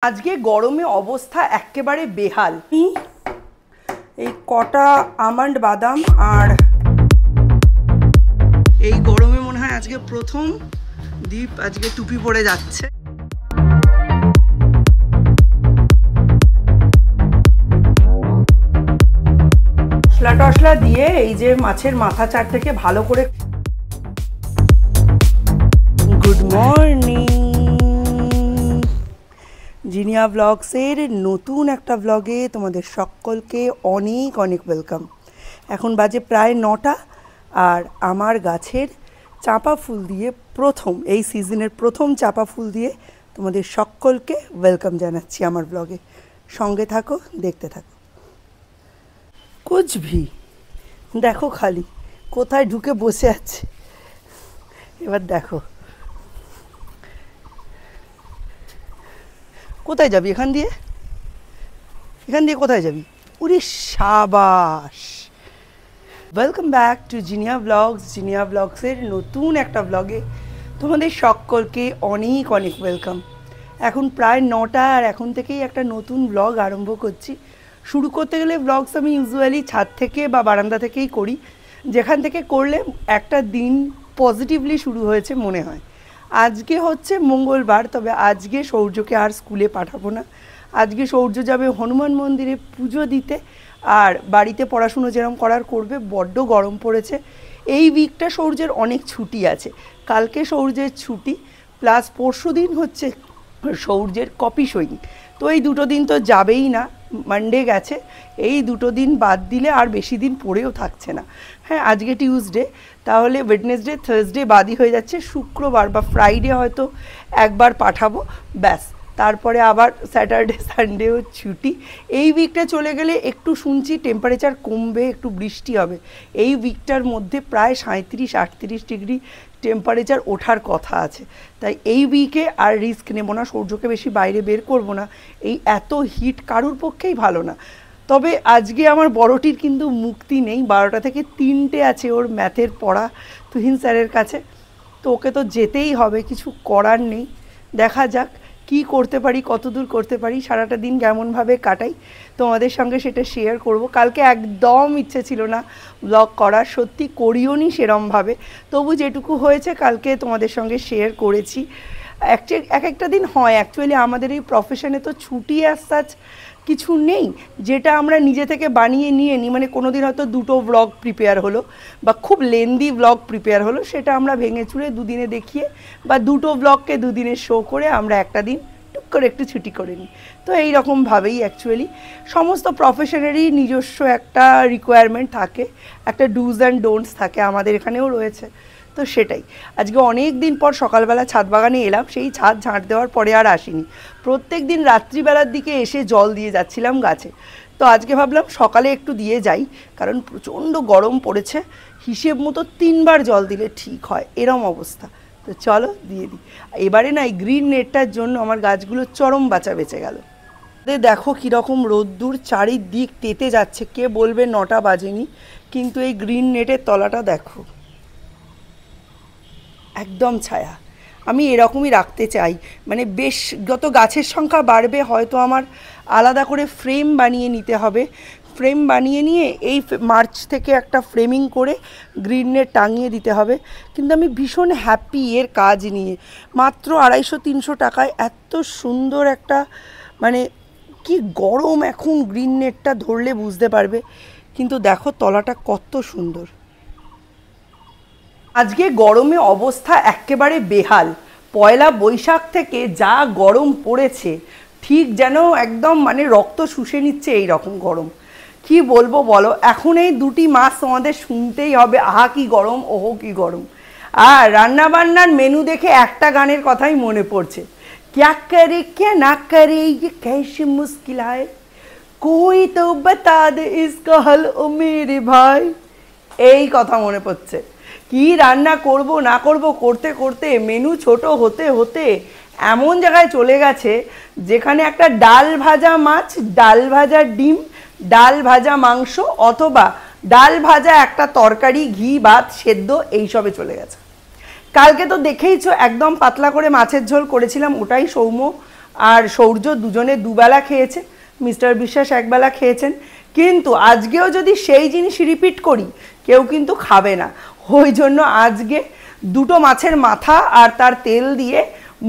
আজকে গরমে অবস্থা একেবারে বেহাল। এই কটা আমন্ড বাদাম আর এই গরমে মনে হয় আজকে প্রথম দীপ আজকে টুপি পরে যাচ্ছে। মশলা টশলা দিয়ে এই যে মাছের মাথা চার থেকে ভালো করে। গুড মর্নিং, জিনিয়া ব্লগসের নতুন একটা ব্লগে তোমাদের সকলকে অনেক অনেক ওয়েলকাম। এখন বাজে প্রায় 9টা আর আমার গাছের চাঁপা ফুল দিয়ে প্রথম এই সিজনের প্রথম চাঁপা ফুল দিয়ে তোমাদের সকলকে ওয়েলকাম জানাচ্ছি আমার ব্লগে। সঙ্গে থাকো, দেখতে থাকো। কুচভি দেখো খালি কোথায় ঢুকে বসে আছে। এবার দেখো কোথায় যাবি, এখান দিয়ে কোথায় যাবি? উরে সাবাস। Welcome back to Jinia blogs. Jinia ব্লগসের নতুন একটা ব্লগে তোমাদের সকলকে অনেক অনেক ওয়েলকাম। এখন প্রায় 9টা আর এখন থেকেই একটা নতুন ব্লগ আরম্ভ করছি। শুরু করতে গেলে ব্লগস আমি ইউজুয়ালি ছাদ থেকে বা বারান্দা থেকেই করি, যেখান থেকে করলে একটা দিন পজিটিভলি শুরু হয়েছে মনে হয়। আজকে হচ্ছে মঙ্গলবার, তবে আজকে সৌর্যকে আর স্কুলে পাঠাবো না। আজকে সৌর্য যাবে হনুমান মন্দিরে পুজো দিতে, আর বাড়িতে পড়াশুনো যেরকম করার করবে। বড্ড গরম পড়েছে। এই উইকটা সৌর্যের অনেক ছুটি আছে। কালকে সৌর্যের ছুটি, প্লাস পরশু দিন হচ্ছে সৌর্যের কপি সই। তো এই দুটো দিন তো যাবেই না, মানডে গেছে। এই দুটো দিন বাদ দিলে আর বেশি দিন পড়েও থাকছে না। হ্যাঁ, আজকে টিউসডে, তাহলে ওয়েডনেসডে থার্সডে বাদই হয়ে যাচ্ছে। শুক্রবার বা ফ্রাইডে হয়তো একবার পাঠাবো, ব্যাস। তারপরে আবার স্যাটারডে সানডেও ছুটি। এই উইকটা চলে গেলে একটু শুনছি টেম্পারেচার কমবে, একটু বৃষ্টি হবে। এই উইকটার মধ্যে প্রায় 37-38 ডিগ্রি টেম্পারেচার ওঠার কথা আছে। তাই এই উইকে আর রিস্ক নেব না, সূর্যকে বেশি বাইরে বের করব না। এই এত হিট কারুর পক্ষেই ভালো না। তবে আজকে আমার বড়টির কিন্তু মুক্তি নেই। 12টা থেকে 3টে আছে ওর ম্যাথের পড়া তুহিন স্যারের কাছে। তো ওকে তো যেতেই হবে, কিছু করার নেই। দেখা যাক কি করতে পারি, কতদূর করতে পারি। সারাটা দিন কেমনভাবে কাটাই তোমাদের সঙ্গে সেটা শেয়ার করব। কালকে একদম ইচ্ছে ছিল না ব্লগ করার, সত্যি করিও নি সেরমভাবে। তবু যেটুকু হয়েছে কালকে তোমাদের সঙ্গে শেয়ার করেছি। এক একটা দিন হয় অ্যাকচুয়ালি আমাদের এই প্রফেশনে তো ছুটি অ্যাজ সাচ কিছু নেই, যেটা আমরা নিজে থেকে বানিয়ে নিয়ে নিই। মানে কোনো দিন হয়তো 2টো ব্লগ প্রিপেয়ার হলো বা খুব লেন্দি ব্লগ প্রিপেয়ার হলো, সেটা আমরা ভেঙে চুড়ে 2 দিনে দেখিয়ে বা 2টো ব্লগকে 2 দিনে শো করে আমরা একটা দিন টুক করে একটু ছুটি করে নিই। তো এই রকমভাবেই অ্যাকচুয়ালি সমস্ত প্রফেশনেরই নিজস্ব একটা রিকোয়ারমেন্ট থাকে, একটা ডুজ অ্যান্ড ডোন্টস থাকে। আমাদের এখানেও রয়েছে। তো সেটাই আজকে অনেক দিন পর সকালবেলা ছাদ বাগানে এলাম। সেই ছাদ ঝাঁট দেওয়ার পরে আর আসিনি। প্রত্যেক দিন রাত্রিবেলার দিকে এসে জল দিয়ে যাচ্ছিলাম গাছে। তো আজকে ভাবলাম সকালে একটু দিয়ে যাই, কারণ প্রচণ্ড গরম পড়েছে। হিসেব মতো 3বার জল দিলে ঠিক হয়, এরম অবস্থা। তো চলো দিয়ে দিই। এবারে না এই গ্রিন নেটটার জন্য আমার গাছগুলো চরম বাঁচা বেঁচে গেল। দেখো কীরকম রোদ্দুর, চারিদিক তেতে যাচ্ছে। কে বলবে 9টা বাজেনি, কিন্তু এই গ্রিন নেটের তলাটা দেখো একদম ছায়া। আমি এরকমই রাখতে চাই। মানে বেশ যত গাছের সংখ্যা বাড়বে হয়তো আমার আলাদা করে ফ্রেম বানিয়ে নিতে হবে। ফ্রেম বানিয়ে নিয়ে এই মার্চ থেকে একটা ফ্রেমিং করে গ্রিন নেট টাঙিয়ে দিতে হবে। কিন্তু আমি ভীষণ হ্যাপি এর কাজ নিয়ে। মাত্র 250-300 টাকায় এত সুন্দর একটা, মানে কি গরম এখন গ্রিন নেটটা ধরলে বুঝতে পারবে। কিন্তু দেখো তলাটা কত সুন্দর। আজকে গরমে অবস্থা একেবারে বেহাল। পয়লা বৈশাখ থেকে যা গরম পড়েছে, ঠিক যেন একদম মানে রক্ত শুষে নিচ্ছে এই রকম গরম। কি বলবো বলো, এখন এই 2টি মাস তোমাদের শুনতেই হবে, আহা কি গরম, ওহো কি গরম। আর রান্নাবান্নার মেনু দেখে একটা গানের কথাই মনে পড়ছে, ক্যা করে ক্যা না করে ये कैसी मुश्किल है कोई तो बता दे इसका हल ओ मेरे भाई। এই কথা মনে পড়ছে। কি রান্না করব না করব করতে করতে মেনু ছোট হতে হতে এমন জায়গায় চলে গেছে যেখানে একটা ডাল ভাজা মাছ, ডাল ভাজা ডিম, ডাল ভাজা মাংস, অথবা ডাল ভাজা একটা তরকারি, ঘি ভাত সেদ্ধ, এইসবে চলে গেছে। কালকে তো দেখেইছো একদম পাতলা করে মাছের ঝোল করেছিলাম, ওটাই সৌম্য আর সৌর্য দুজনে দুবেলা খেয়েছে, মিস্টার বিশ্বাস একবেলা খেয়েছেন। কিন্তু আজকেও যদি সেই জিনিস রিপিট করি কেউ কিন্তু খাবে না। ওই জন্য আজকে দুটো মাছের মাথা আর তার তেল দিয়ে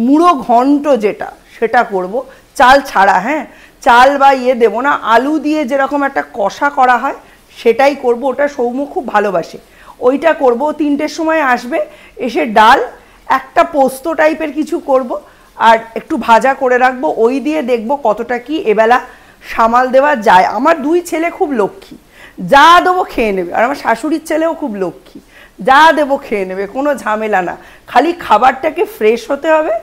মুড়ো ঘন্ট যেটা সেটা করব, চাল ছাড়া। হ্যাঁ, চাল বা দেবো না, আলু দিয়ে যেরকম একটা কষা করা হয় সেটাই করব। ওটা সৌম্য খুব ভালোবাসে, ওইটা করব। 3টের সময় আসবে, এসে ডাল একটা পোস্ত টাইপের কিছু করব আর একটু ভাজা করে রাখবো। ওই দিয়ে দেখব কতটা কি এবেলা সামাল দেওয়া যায়। আমার 2 ছেলে খুব লক্ষ্মী, যা দেবো খেয়ে নেবে। আর আমার শাশুড়ির ছেলেও খুব লক্ষ্মী, যা দেবো খেয়ে নেবে, কোনো ঝামেলা না। খালি খাবারটাকে ফ্রেশ হতে হবে,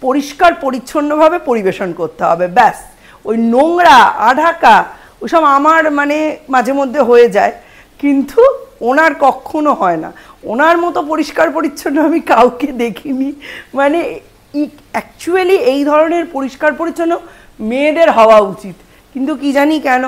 পরিষ্কার পরিচ্ছন্নভাবে পরিবেশন করতে হবে, ব্যাস। ওই নোংরা আঢাকা ওসব আমার মানে মাঝে মধ্যে হয়ে যায়, কিন্তু ওনার কখনো হয় না। ওনার মতো পরিষ্কার পরিচ্ছন্ন আমি কাউকে দেখিনি। মানে অ্যাকচুয়ালি এই ধরনের পরিষ্কার পরিচ্ছন্ন মেয়েদের হওয়া উচিত, কিন্তু কি জানি কেন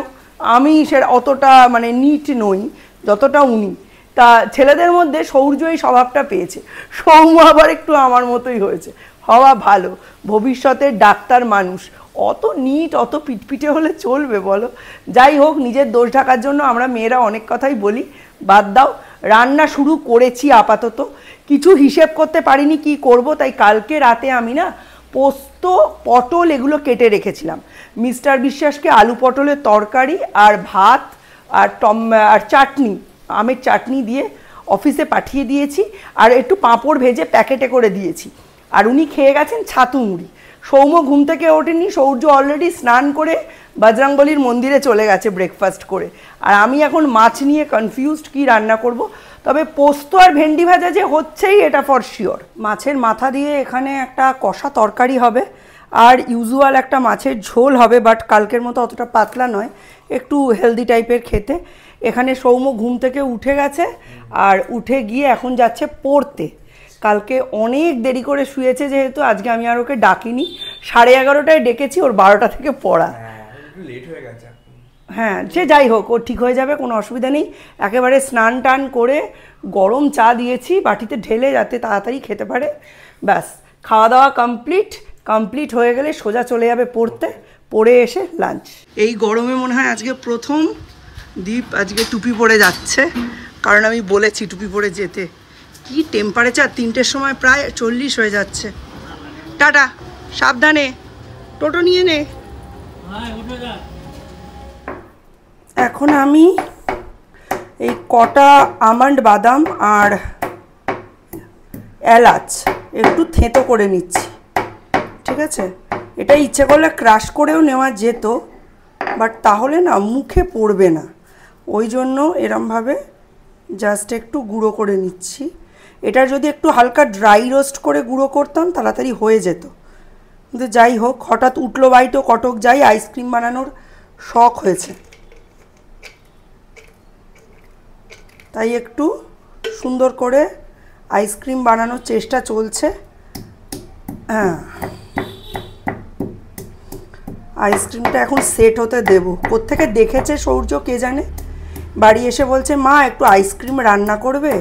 আমি সে অতটা মানে নিট নই যতটা উনি। তা ছেলেদের মধ্যে সৌর্য এই স্বভাবটা পেয়েছে, সৌম্য আবার একটু আমার মতোই হয়েছে। হওয়া ভালো, ভবিষ্যতের ডাক্তার মানুষ। অত নিট অত পিটপিটে হলে চলবে বলো? যাই হোক, নিজের দোষ ঢাকার জন্য আমরা মেয়েরা অনেক কথাই বলি, বাদ দাও। রান্না শুরু করেছি আপাতত, কিছু হিসেব করতে পারিনি কি করব, তাই কালকে রাতে আমি না পোস্ত পটল এগুলো কেটে রেখেছিলাম। মিস্টার বিশ্বাসকে আলু পটলের তরকারি আর ভাত আর চাটনি, আমের চাটনি দিয়ে অফিসে পাঠিয়ে দিয়েছি। আর একটু পাঁপড় ভেজে প্যাকেটে করে দিয়েছি। আর উনি খেয়ে গেছেন ছাতু মুড়ি। সৌম্য ঘুম থেকে ওঠেনি, সৌর্য অলরেডি স্নান করে বজরংবলির মন্দিরে চলে গেছে ব্রেকফাস্ট করে। আর আমি এখন মাছ নিয়ে কনফিউজড কি রান্না করব। তবে পোস্ত আর ভেন্ডি ভাজা যে হচ্ছেই এটা ফর শিওর। মাছের মাথা দিয়ে এখানে একটা কষা তরকারি হবে আর ইউজুয়াল একটা মাছের ঝোল হবে, বাট কালকের মতো অতটা পাতলা নয়, একটু হেলদি টাইপের খেতে। এখানে সৌম্য ঘুম থেকে উঠে গেছে আর উঠে গিয়ে এখন যাচ্ছে পড়তে। কালকে অনেক দেরি করে শুয়েছে, যেহেতু আজকে আমি আর ওকে ডাকিনি। 11:30টায় ডেকেছি, ওর 12টা থেকে পড়া। লেট হয়ে গেছে। হ্যাঁ, সে যাই হোক, ও ঠিক হয়ে যাবে, কোনো অসুবিধা নেই। একেবারে স্নান টান করে গরম চা দিয়েছি বাটিতে ঢেলে, যাতে তাড়াতাড়ি খেতে পারে। ব্যাস, খাওয়া দাওয়া কমপ্লিট হয়ে গেলে সোজা চলে যাবে পড়তে, পড়ে এসে লাঞ্চ। এই গরমে মনে হয় আজকে প্রথম দীপ আজকে টুপি পরে যাচ্ছে, কারণ আমি বলেছি টুপি পরে যেতে। কি টেম্পারেচার, 3টের সময় প্রায় 40 হয়ে যাচ্ছে। টাটা, সাবধানে, টোটো নিয়ে নে। এখন আমি এই কটা আমন্ড বাদাম আর এলাচ একটু থেঁতো করে নিচ্ছি, ঠিক আছে? এটা ইচ্ছে করলে ক্রাশ করেও নেওয়া যেত, বাট তাহলে না মুখে পড়বে না, ওই জন্য এরমভাবে জাস্ট একটু গুঁড়ো করে নিচ্ছি। এটা যদি একটু হালকা ড্রাই রোস্ট করে গুঁড়ো করতাম তাড়াতাড়ি হয়ে যেত, কিন্তু যাই হোক, হঠাৎ উঠলো বাইটো কটক যাই, আইসক্রিম বানানোর শখ হয়েছে, তাই একটু সুন্দর করে আইসক্রিম বানানোর চেষ্টা চলছে। হ্যাঁ, আইসক্রিমটা এখন সেট হতে দেব। কোত্থেকে দেখেছে সৌর্য কে জানে, বাড়ি এসে বলছে মা একটু আইসক্রিম রান্না করবে।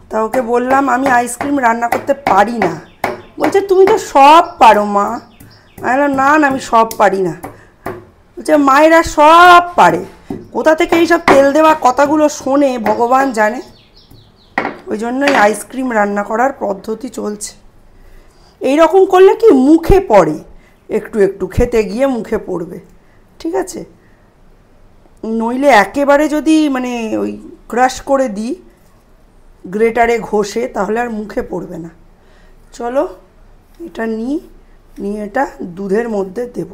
তা ওকে বললাম আমি আইসক্রিম রান্না করতে পারি না। বলছে তুমি তো সব পারো মা। আমি বললাম না না, আমি সব পারি না। বলছে মায়েরা সব পারে। কোথা থেকে এইসব তেল দেওয়া কথাগুলো শোনে ভগবান জানে। ওই জন্যই আইসক্রিম রান্না করার পদ্ধতি চলছে। এই রকম করলে কি মুখে পড়ে, একটু একটু খেতে গিয়ে মুখে পড়বে, ঠিক আছে? নইলে একেবারে যদি মানে ওই ক্রাশ করে দিই গ্রেটারে ঘষে, তাহলে আর মুখে পড়বে না। চলো এটা নিয়ে এটা দুধের মধ্যে দেব।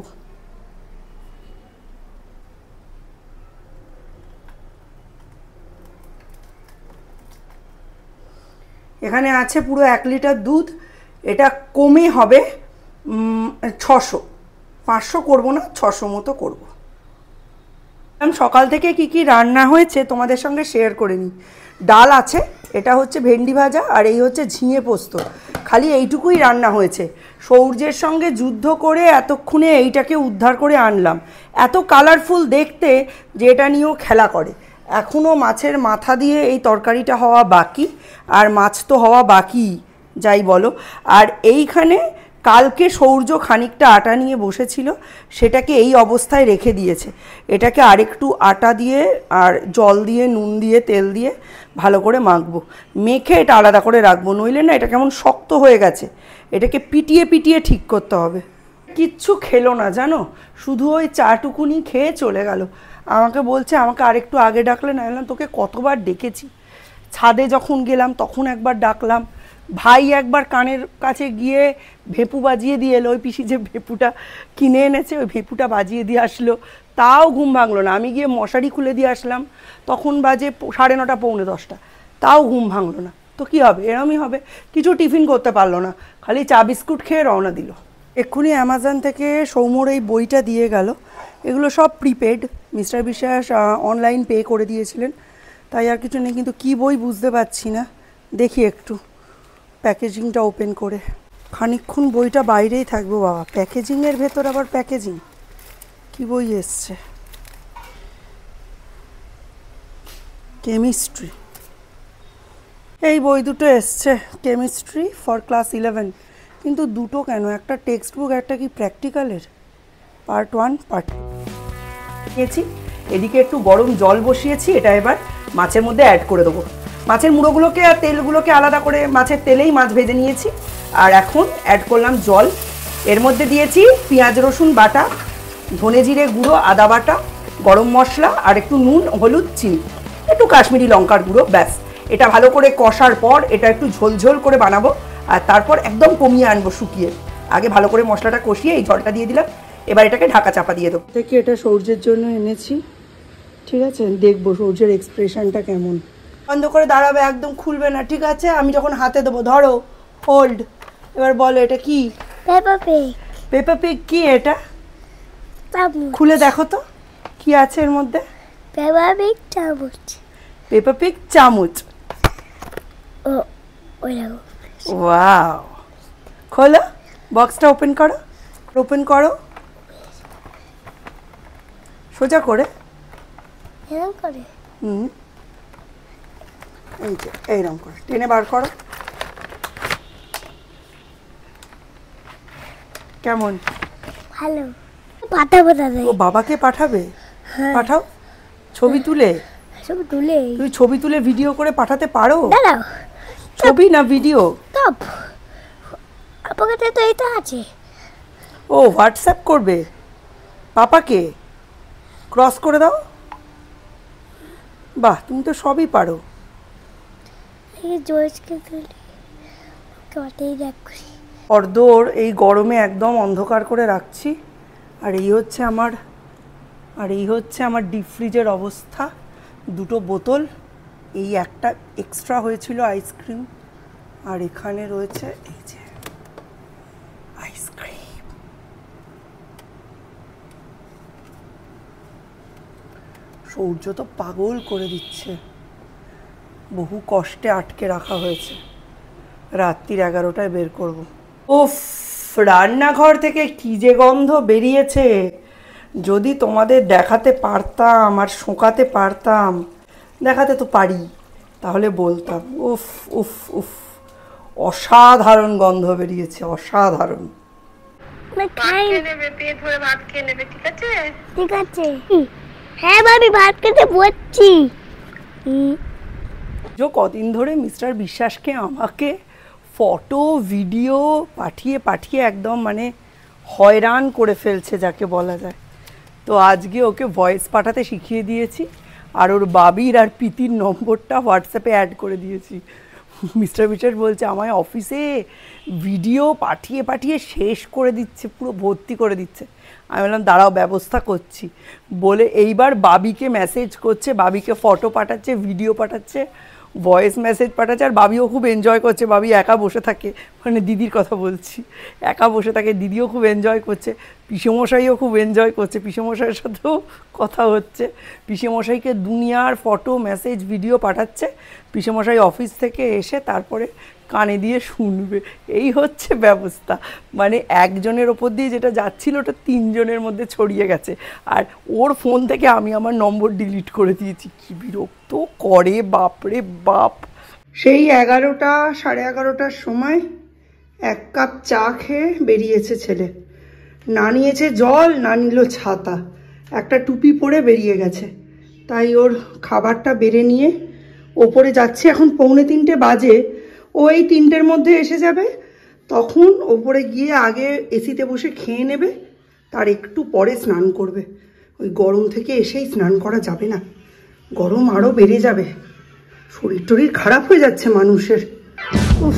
এখানে আছে পুরো 1 লিটার দুধ। এটা কমে হবে 600, 500 করবো না, 600 মতো করবো। সকাল থেকে কি কি রান্না হয়েছে তোমাদের সঙ্গে শেয়ার করে নিই। ডাল আছে, এটা হচ্ছে ভেন্ডি ভাজা, আর এই হচ্ছে ঝিঙে পোস্ত। খালি এইটুকুই রান্না হয়েছে। সৌর্যের সঙ্গে যুদ্ধ করে এতক্ষণে এইটাকে উদ্ধার করে আনলাম। এত কালারফুল দেখতে যে এটা নিয়েও খেলা করে। এখনও মাছের মাথা দিয়ে এই তরকারিটা হওয়া বাকি, আর মাছ তো হওয়া বাকি যাই বলো। আর এইখানে কালকে সৌর্য খানিকটা আটা নিয়ে বসেছিল, সেটাকে এই অবস্থায় রেখে দিয়েছে। এটাকে আরেকটু আটা দিয়ে আর জল দিয়ে নুন দিয়ে তেল দিয়ে ভালো করে মাখবো, মেখে এটা আলাদা করে রাখবো, নইলে না এটা কেমন শক্ত হয়ে গেছে। এটাকে পিটিয়ে পিটিয়ে ঠিক করতে হবে। কিচ্ছু খেলো না জানো, শুধু ওই চাটুকুনি খেয়ে চলে গেল। আমাকে বলছে আমাকে আরেকটু আগে ডাকলে না। বললাম তোকে কতবার ডেকেছি, ছাদে যখন গেলাম তখন একবার ডাকলাম, ভাই একবার কানের কাছে গিয়ে ভেপু বাজিয়ে দিয়ে এলো, ওই পিসি যে ভেপুটা কিনে এনেছে ওই ভেপুটা বাজিয়ে দিয়ে আসলো, তাও ঘুম ভাঙলো না। আমি গিয়ে মশারি খুলে দিয়ে আসলাম, তখন বাজে 9:30 পৌনে 10টা, তাও ঘুম ভাঙলো না। তো কী হবে, এরমই হবে। কিছু টিফিন করতে পারলো না, খালি চা বিস্কুট খেয়ে রওনা দিল। এক্ষুনি অ্যামাজন থেকে সৌম্যর এই বইটা দিয়ে গেল। এগুলো সব প্রিপেড, মিস্টার বিশ্বাস অনলাইন পে করে দিয়েছিলেন, তাই আর কিছু নেই। কিন্তু কী বই বুঝতে পারছি না, দেখি একটু প্যাকেজিংটা ওপেন করে। খানিকক্ষণ বইটা বাইরেই থাকবো বাবা, প্যাকেজিংয়ের ভেতর আবার প্যাকেজিং। কী বই এসছে, কেমিস্ট্রি। এই বই দুটো এসছে, কেমিস্ট্রি ফর ক্লাস 11। কিন্তু দুটো কেন, একটা টেক্সট বুক একটা কি প্র্যাকটিক্যালের, পার্ট 1 পার্ট 2 নিয়েছি। এদিকে একটু গরম জল বসিয়েছি, এটা এবার মাছের মধ্যে অ্যাড করে দেবো। মাছের মুড়োগুলোকে আর তেলগুলোকে আলাদা করে মাছের তেলেই মাছ ভেজে নিয়েছি। আর এখন অ্যাড করলাম জল, এর মধ্যে দিয়েছি পেঁয়াজ রসুন বাটা, ধনে জিরে গুঁড়ো, আদা বাটা, গরম মশলা আর একটু নুন হলুদ চিনি, একটু কাশ্মীরি লঙ্কার গুঁড়ো, ব্যাস। এটা ভালো করে কষার পর এটা একটু ঝোলঝোল করে বানাবো, আর তারপর একদম কমিয়ে আনবো শুকিয়ে। আগে ভালো করে মশলাটা কষিয়ে এই জলটা দিয়ে দিলাম, এবার এটাকে ঢাকা চাপা দিয়ে দেবো। থেকে এটা সৌর্যের জন্য এনেছি, ঠিক আছে? দেখবো সৌর্যের এক্সপ্রেশনটা কেমন। বন্ধ করে দাঁড়াবে, একদম খুলবে না, ঠিক আছে? আমি যখন হাতে দেবো, ধরো, হোল্ড। এবার বলো এটা কি? Paper pig. পেপার পিগ কি এটা? চামচ। খুলে দেখো তো কি আছে এর মধ্যে। পেপার পিগ চামচ। পেপার পিগ চামচ। ও ওয়া, ওয়াও। খোলো, বক্সটা ওপেন করো, ওপেন করো সোজা করে। এরকম করে। এই যে এইরকম করে টেনে বার করো। কেমন? ভালো। পাঠাবো দাদা। ও বাবাকে পাঠাবে? পাঠাও, ছবি তুলে। সব তুলে। তুমি ছবি তুলে ভিডিও করে পাঠাতে পারো? দাঁড়াও, ছবি না ভিডিও? টপ আপনার তো এইটা আছে। ও হোয়াটসঅ্যাপ করবে পাপাকে, ক্রস করে দাও। বাহ, তুমি তো সবই পারো। এই জয়েসকে তুলি, কতই দেখি। অর্ধর এই গরমে একদম অন্ধকার করে রাখছি। আর এই হচ্ছে আমার ডিপ ফ্রিজের অবস্থা। দুটো বোতল, এই একটা এক্সট্রা হয়েছিল আইসক্রিম, আর এখানে রয়েছে এই যে আইসক্রিম। সৌর্য তো পাগল করে দিচ্ছে, বহু কষ্টে আটকে রাখা হয়েছে, রাত্রির 11টায় বের করব। উফ, রান্নাঘর থেকে কি যে গন্ধ বেরিয়েছে, যদি তোমাদের দেখাতে পারতাম আর শোকাতে পারতাম, দেখাতে তো পারি, তাহলে বলতাম। উফ উফ উফ, অসাধারণ গন্ধ বেরিয়েছে, অসাধারণ। পেট ভরে ভাত খেয়ে নেবে, ঠিক আছে? ঠিক আছে। হ্যাঁ ভাবি, ভাত খেতে বসছি। কদিন ধরে মিস্টার বিশ্বাসকে আমাকে ফটো ভিডিও পাঠিয়ে পাঠিয়ে একদম মানে হয়রান করে ফেলছে যাকে বলা যায়। তো আজকে ওকে ভয়েস পাঠাতে শিখিয়ে দিয়েছি, আর ওর বাবির আর পিতির নম্বরটা হোয়াটসঅ্যাপে অ্যাড করে দিয়েছি। মিস্টার বিশ্বাস বলছে আমায় অফিসে ভিডিও পাঠিয়ে পাঠিয়ে শেষ করে দিচ্ছে, পুরো ভর্তি করে দিচ্ছে। আমি বললাম দাঁড়াও, ব্যবস্থা করছি বলে এইবার বাবিকে মেসেজ করছে, বাবিকে ফটো পাঠাচ্ছে, ভিডিও পাঠাচ্ছে, ভয়েস মেসেজ পাঠাচ্ছে। আর বাবিও খুব এনজয় করছে, বাবি একা বসে থাকে, মানে দিদির কথা বলছি, একা বসে থাকে, দিদিও খুব এনজয় করছে, পিসেমশাইও খুব এনজয় করছে, পিসেমশাইয়ের সাথেও কথা হচ্ছে, পিসেমশাইকে দুনিয়ার ফটো মেসেজ ভিডিও পাঠাচ্ছে, পিসেমশাই অফিস থেকে এসে তারপরে কানে দিয়ে শুনবে। এই হচ্ছে ব্যবস্থা, মানে একজনের ওপর দিয়ে যেটা যাচ্ছিল ওটা 3 জনের মধ্যে ছড়িয়ে গেছে। আর ওর ফোন থেকে আমি আমার নম্বর ডিলিট করে দিয়েছি। কি বিরক্ত করে, বাপরে বাপ। সেই 11টা 11:30টার সময় 1 কাপ চা খেয়ে বেরিয়েছে ছেলে, না নিয়েছে জল না নিল ছাতা, একটা টুপি পরে বেরিয়ে গেছে। তাই ওর খাবারটা বেড়ে নিয়ে ওপরে যাচ্ছে। এখন 2:45 বাজে, ও এই 3টের মধ্যে এসে যাবে। তখন ওপরে গিয়ে আগে এসিতে বসে খেয়ে নেবে, তার একটু পরে স্নান করবে। ওই গরম থেকে এসেই স্নান করা যাবে না, গরম আরও বেড়ে যাবে, শরীর টরীর খারাপ হয়ে যাচ্ছে মানুষের। উফ।